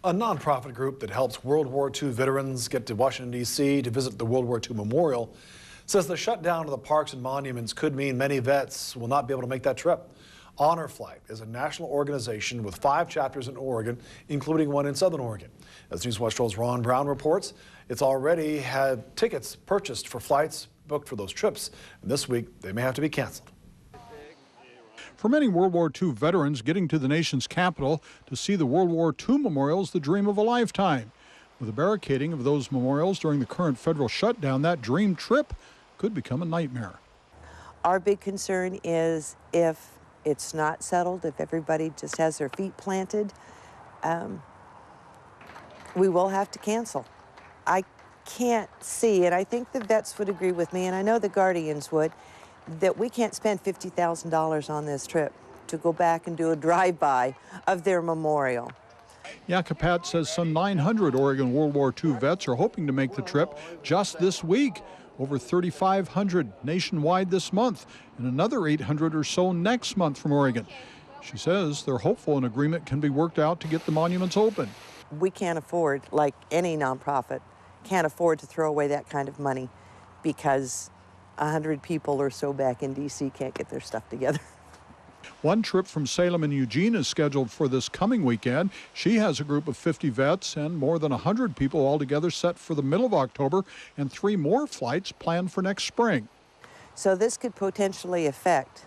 A nonprofit group that helps World War II veterans get to Washington, D.C. to visit the World War II Memorial says the shutdown of the parks and monuments could mean many vets will not be able to make that trip. Honor Flight is a national organization with 5 chapters in Oregon, including one in Southern Oregon. As Newswatch 12's Ron Brown reports, it's already had tickets purchased for flights booked for those trips. And this week, they may have to be canceled. For many World War II veterans, getting to the nation's capital to see the World War II memorial is the dream of a lifetime. With the barricading of those memorials during the current federal shutdown, that dream trip could become a nightmare. Our big concern is if it's not settled, if everybody just has their feet planted, we will have to cancel. I can't see, and I think the vets would agree with me, and I know the Guardians would, that we can't spend $50,000 on this trip to go back and do a drive-by of their memorial. Yakupat says some 900 Oregon World War II vets are hoping to make the trip just this week. Over 3,500 nationwide this month, and another 800 or so next month from Oregon. She says they're hopeful an agreement can be worked out to get the monuments open. We can't afford, like any nonprofit, can't afford to throw away that kind of money because 100 people or so back in D.C. can't get their stuff together. One trip from Salem and Eugene is scheduled for this coming weekend. She has a group of 50 vets and more than 100 people altogether set for the middle of October, and 3 more flights planned for next spring. So this could potentially affect,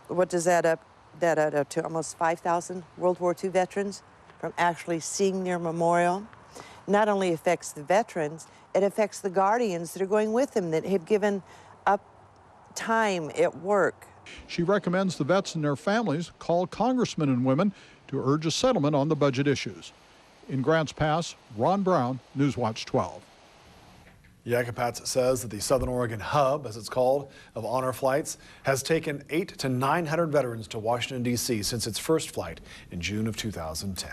what does that add up to, almost 5,000 World War II veterans from actually seeing their memorial. Not only affects the veterans, it affects the guardians that are going with them that have given up time at work. She recommends the vets and their families call congressmen and women to urge a settlement on the budget issues. In Grants Pass, Ron Brown, Newswatch 12. Yakupat says that the Southern Oregon hub, as it's called, of honor flights has taken 800 to 900 veterans to Washington, D.C. since its first flight in June of 2010.